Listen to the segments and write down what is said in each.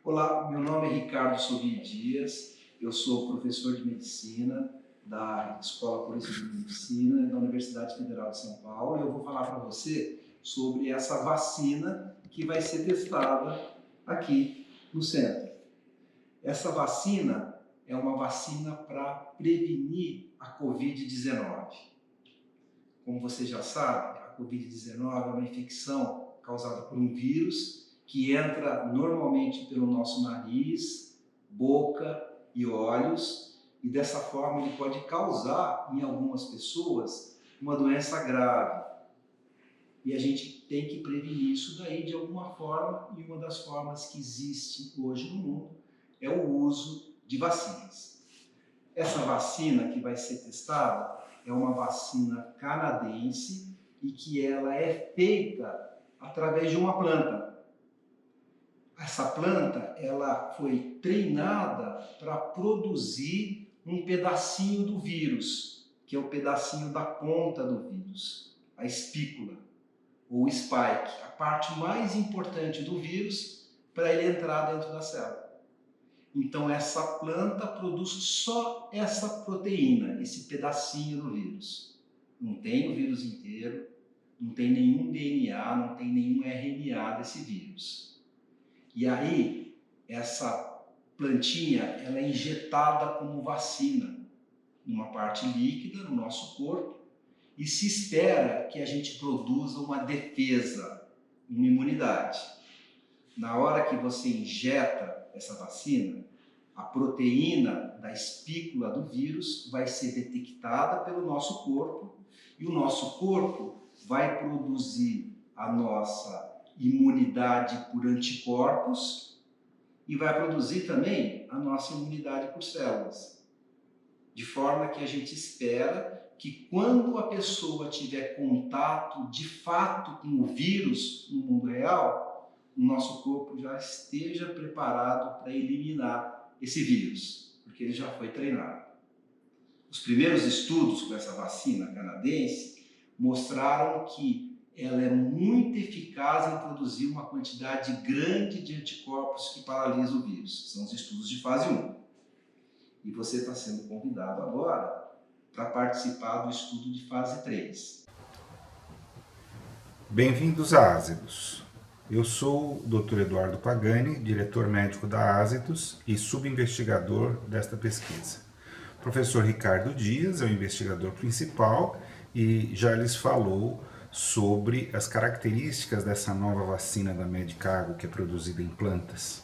Olá, meu nome é Ricardo Sorri Dias, eu sou professor de medicina da Escola Paulista de Medicina da Universidade Federal de São Paulo e eu vou falar para você sobre essa vacina que vai ser testada aqui no centro. Essa vacina é uma vacina para prevenir a Covid-19. Como você já sabe, a Covid-19 é uma infecção causada por um vírus que entra normalmente pelo nosso nariz, boca e olhos, e dessa forma ele pode causar em algumas pessoas uma doença grave. E a gente tem que prevenir isso daí de alguma forma, e uma das formas que existe hoje no mundo é o uso de vacinas. Essa vacina que vai ser testada é uma vacina canadense e que ela é feita através de uma planta. Essa planta ela foi treinada para produzir um pedacinho do vírus, que é o pedacinho da ponta do vírus, a espícula ou spike, a parte mais importante do vírus para ele entrar dentro da célula. Então essa planta produz só essa proteína, esse pedacinho do vírus. Não tem o vírus inteiro, não tem nenhum DNA, não tem nenhum RNA desse vírus. E aí, essa plantinha, ela é injetada como vacina numa parte líquida no nosso corpo e se espera que a gente produza uma defesa, uma imunidade. Na hora que você injeta essa vacina, a proteína da espícula do vírus vai ser detectada pelo nosso corpo e o nosso corpo vai produzir a nossa imunidade por anticorpos e vai produzir também a nossa imunidade por células. De forma que a gente espera que quando a pessoa tiver contato de fato com o vírus no mundo real, o nosso corpo já esteja preparado para eliminar esse vírus, porque ele já foi treinado. Os primeiros estudos com essa vacina canadense mostraram que ela é muito eficaz em produzir uma quantidade grande de anticorpos que paralisam o vírus. São os estudos de fase 1. E você está sendo convidado agora para participar do estudo de fase 3. Bem-vindos a Ázidos. Eu sou o Dr. Eduardo Pagani, diretor médico da Ázidos e subinvestigador desta pesquisa. O professor Ricardo Dias é o investigador principal e já lhes falou sobre as características dessa nova vacina da Medicago que é produzida em plantas.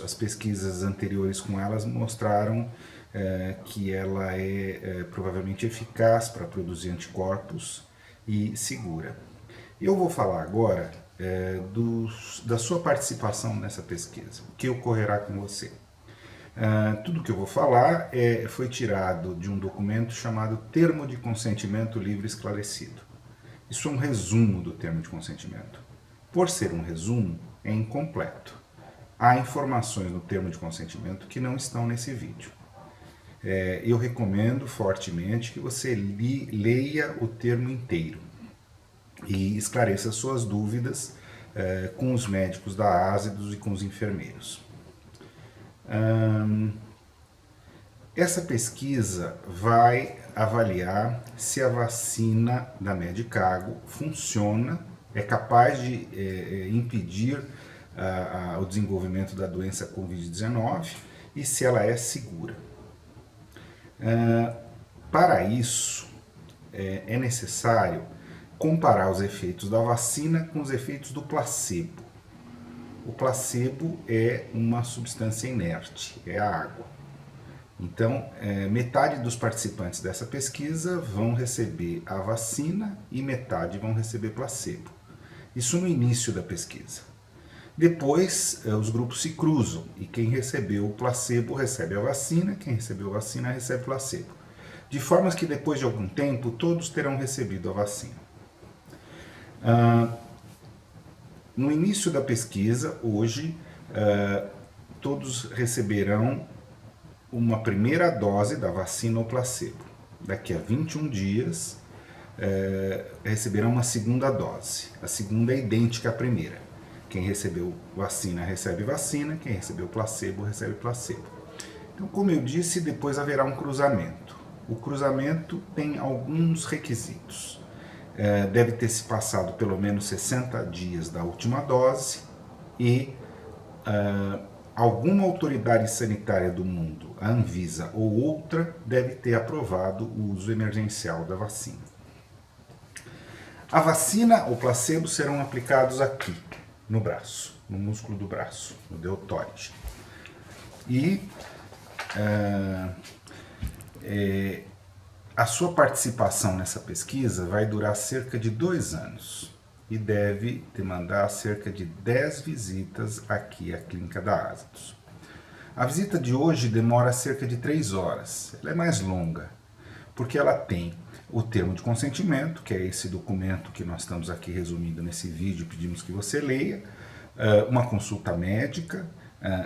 As pesquisas anteriores com elas mostraram que ela é provavelmente eficaz para produzir anticorpos e segura. Eu vou falar agora da sua participação nessa pesquisa, o que ocorrerá com você. Tudo que eu vou falar foi tirado de um documento chamado Termo de Consentimento Livre Esclarecido. Isso é um resumo do termo de consentimento. Por ser um resumo, é incompleto. Há informações no termo de consentimento que não estão nesse vídeo. Eu recomendo fortemente que você leia o termo inteiro e esclareça suas dúvidas com os médicos da Ázidos e com os enfermeiros. Essa pesquisa vai avaliar se a vacina da Medicago funciona, é capaz de impedir o desenvolvimento da doença Covid-19 e se ela é segura. Para isso, é necessário comparar os efeitos da vacina com os efeitos do placebo. O placebo é uma substância inerte, é a água. Então, metade dos participantes dessa pesquisa vão receber a vacina e metade vão receber placebo. Isso no início da pesquisa. Depois, os grupos se cruzam e quem recebeu o placebo recebe a vacina, quem recebeu a vacina recebe placebo. De forma que depois de algum tempo, todos terão recebido a vacina. No início da pesquisa, hoje, todos receberão uma primeira dose da vacina ou placebo. Daqui a 21 dias, receberão uma segunda dose. A segunda é idêntica à primeira. Quem recebeu vacina, quem recebeu placebo, recebe placebo. Então, como eu disse, depois haverá um cruzamento. O cruzamento tem alguns requisitos. Deve ter se passado pelo menos 60 dias da última dose e alguma autoridade sanitária do mundo, a Anvisa ou outra, deve ter aprovado o uso emergencial da vacina. A vacina ou placebo serão aplicados aqui, no braço, no músculo do braço, no deltoide. E a sua participação nessa pesquisa vai durar cerca de 2 anos e deve demandar cerca de 10 visitas aqui à clínica da Ásitos. A visita de hoje demora cerca de 3 horas, ela é mais longa, porque ela tem o termo de consentimento, que é esse documento que nós estamos aqui resumindo nesse vídeo, pedimos que você leia, uma consulta médica,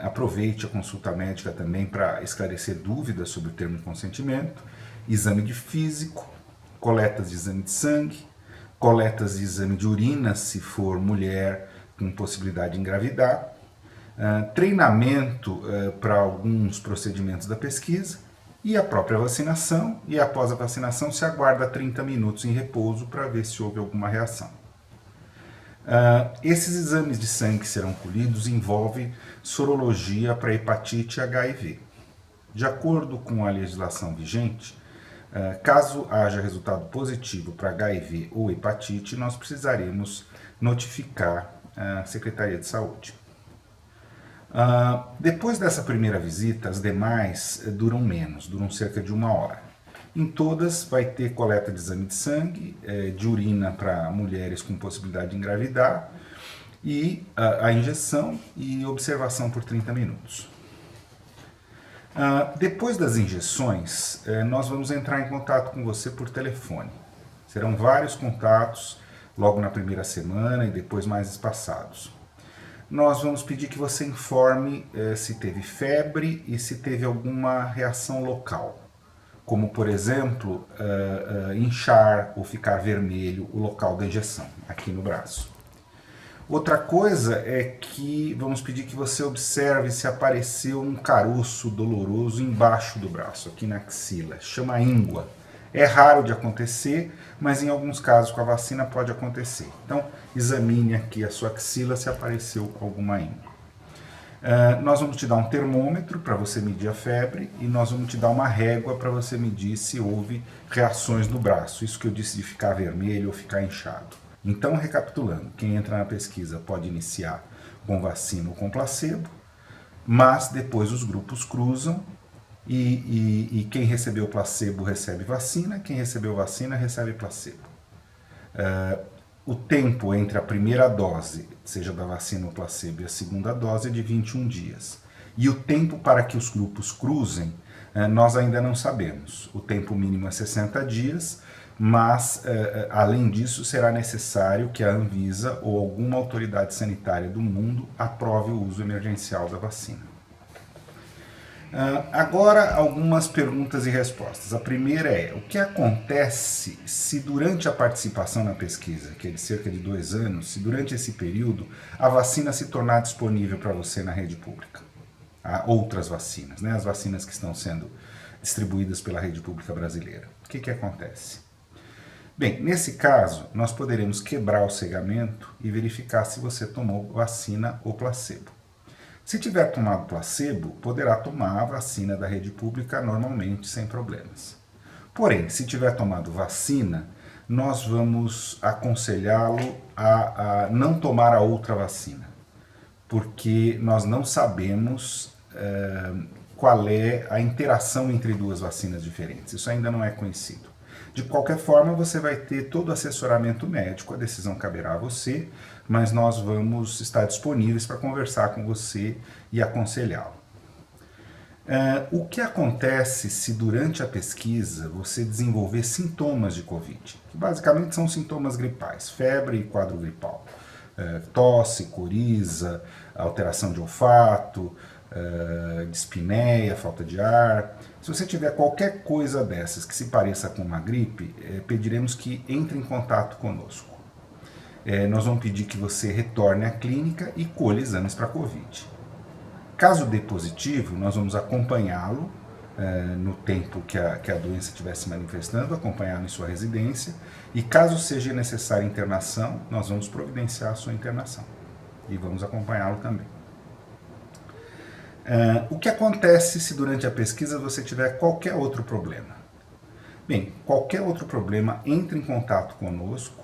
aproveite a consulta médica também para esclarecer dúvidas sobre o termo de consentimento, exame de físico, coletas de exame de sangue, coletas de exame de urina, se for mulher com possibilidade de engravidar, treinamento para alguns procedimentos da pesquisa, e a própria vacinação, e após a vacinação se aguarda 30 minutos em repouso para ver se houve alguma reação. Esses exames de sangue que serão colhidos envolvem sorologia para hepatite e HIV. De acordo com a legislação vigente, caso haja resultado positivo para HIV ou hepatite, nós precisaremos notificar a Secretaria de Saúde. Depois dessa primeira visita, as demais duram menos, duram cerca de 1 hora. Em todas vai ter coleta de exame de sangue, de urina para mulheres com possibilidade de engravidar, e a injeção e observação por 30 minutos. Depois das injeções, nós vamos entrar em contato com você por telefone. Serão vários contatos logo na primeira semana e depois mais espaçados. Nós vamos pedir que você informe se teve febre e se teve alguma reação local, como, por exemplo, inchar ou ficar vermelho o local da injeção, aqui no braço. Outra coisa é que vamos pedir que você observe se apareceu um caroço doloroso embaixo do braço, aqui na axila, chama íngua. É raro de acontecer, mas em alguns casos com a vacina pode acontecer. Então, examine aqui a sua axila se apareceu alguma íngua. Nós vamos te dar um termômetro para você medir a febre e nós vamos te dar uma régua para você medir se houve reações no braço. Isso que eu disse de ficar vermelho ou ficar inchado. Então, recapitulando, quem entra na pesquisa pode iniciar com vacina ou com placebo, mas depois os grupos cruzam e quem recebeu placebo recebe vacina, quem recebeu vacina recebe placebo. O tempo entre a primeira dose, seja da vacina ou placebo, e a segunda dose é de 21 dias. E o tempo para que os grupos cruzem, nós ainda não sabemos. O tempo mínimo é 60 dias, mas, além disso, será necessário que a Anvisa ou alguma autoridade sanitária do mundo aprove o uso emergencial da vacina. Agora, algumas perguntas e respostas. A primeira é, o que acontece se durante a participação na pesquisa, que é de cerca de 2 anos, se durante esse período a vacina se tornar disponível para você na rede pública? Há outras vacinas, né? As vacinas que estão sendo distribuídas pela rede pública brasileira. O que acontece? Bem, nesse caso, nós poderemos quebrar o cegamento e verificar se você tomou vacina ou placebo. Se tiver tomado placebo, poderá tomar a vacina da rede pública normalmente, sem problemas. Porém, se tiver tomado vacina, nós vamos aconselhá-lo a não tomar a outra vacina, porque nós não sabemos qual é a interação entre 2 vacinas diferentes. Isso ainda não é conhecido. De qualquer forma, você vai ter todo o assessoramento médico, a decisão caberá a você, mas nós vamos estar disponíveis para conversar com você e aconselhá-lo. O que acontece se durante a pesquisa você desenvolver sintomas de Covid? Que basicamente são sintomas gripais, febre e quadro gripal, tosse, coriza, alteração de olfato, dispneia, falta de ar. Se você tiver qualquer coisa dessas que se pareça com uma gripe, pediremos que entre em contato conosco. nós vamos pedir que você retorne à clínica e colha exames para Covid. Caso dê positivo, nós vamos acompanhá-lo no tempo que a doença estiver se manifestando, acompanhá-lo em sua residência, e caso seja necessária internação, nós vamos providenciar a sua internação e vamos acompanhá-lo também. O que acontece se durante a pesquisa você tiver qualquer outro problema? Bem, qualquer outro problema, entre em contato conosco,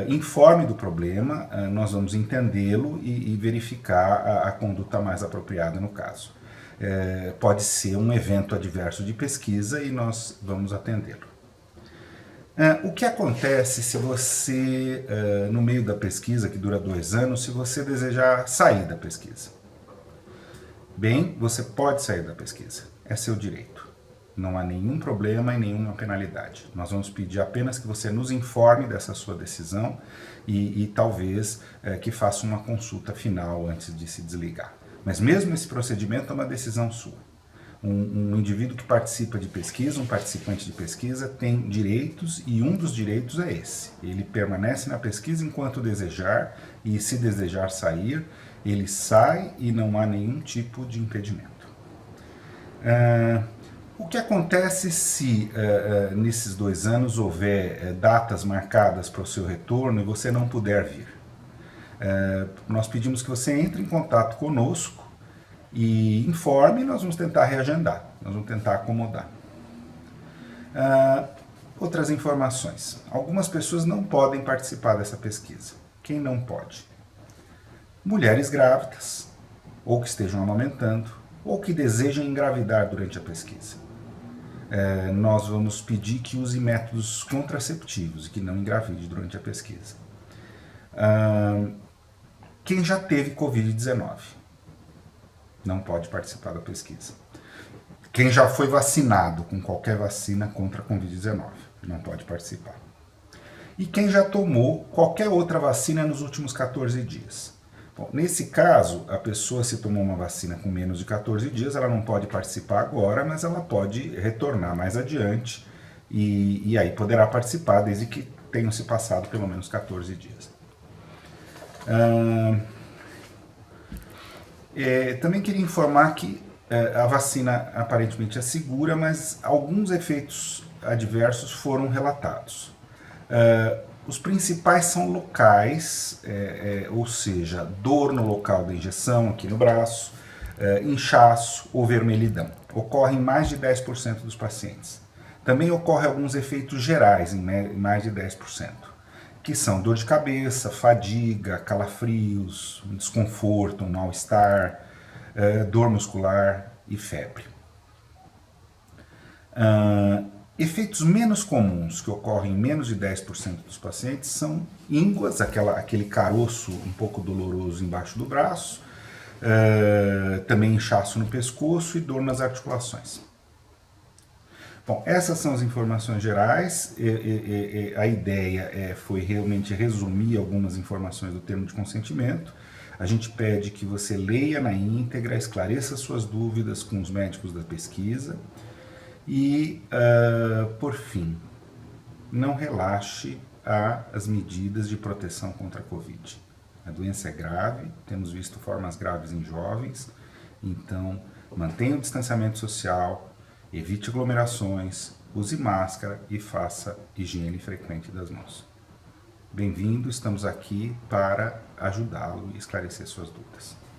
informe do problema, nós vamos entendê-lo e verificar a conduta mais apropriada no caso. Pode ser um evento adverso de pesquisa e nós vamos atendê-lo. O que acontece se você, no meio da pesquisa, que dura 2 anos, se você desejar sair da pesquisa? Bem, você pode sair da pesquisa, é seu direito. Não há nenhum problema e nenhuma penalidade. Nós vamos pedir apenas que você nos informe dessa sua decisão e talvez que faça uma consulta final antes de se desligar. Mas mesmo esse procedimento é uma decisão sua. Um indivíduo que participa de pesquisa, um participante de pesquisa, tem direitos e um dos direitos é esse. Ele permanece na pesquisa enquanto desejar e, se desejar sair, ele sai e não há nenhum tipo de impedimento. O que acontece se nesses 2 anos houver datas marcadas para o seu retorno e você não puder vir? Nós pedimos que você entre em contato conosco e informe, e nós vamos tentar reagendar, nós vamos tentar acomodar. Outras informações. Algumas pessoas não podem participar dessa pesquisa. Quem não pode? Mulheres grávidas, ou que estejam amamentando, ou que desejem engravidar durante a pesquisa. Nós vamos pedir que use métodos contraceptivos e que não engravide durante a pesquisa. Quem já teve Covid-19 não pode participar da pesquisa. Quem já foi vacinado com qualquer vacina contra a Covid-19 não pode participar. E quem já tomou qualquer outra vacina nos últimos 14 dias. Bom, nesse caso, a pessoa, se tomou uma vacina com menos de 14 dias, ela não pode participar agora, mas ela pode retornar mais adiante e aí poderá participar desde que tenham se passado pelo menos 14 dias. Também queria informar que a vacina aparentemente é segura, mas alguns efeitos adversos foram relatados. Os principais são locais, ou seja, dor no local da injeção, aqui no braço, inchaço ou vermelhidão. Ocorre em mais de 10% dos pacientes. Também ocorrem alguns efeitos gerais, em mais de 10%, que são dor de cabeça, fadiga, calafrios, desconforto, mal-estar, dor muscular e febre. Efeitos menos comuns que ocorrem em menos de 10% dos pacientes são ínguas, aquele caroço um pouco doloroso embaixo do braço, também inchaço no pescoço e dor nas articulações. Bom, essas são as informações gerais. A ideia foi realmente resumir algumas informações do termo de consentimento. A gente pede que você leia na íntegra, esclareça suas dúvidas com os médicos da pesquisa. E, por fim, não relaxe as medidas de proteção contra a Covid. A doença é grave, temos visto formas graves em jovens, então mantenha o distanciamento social, evite aglomerações, use máscara e faça higiene frequente das mãos. Bem-vindo, estamos aqui para ajudá-lo e esclarecer suas dúvidas.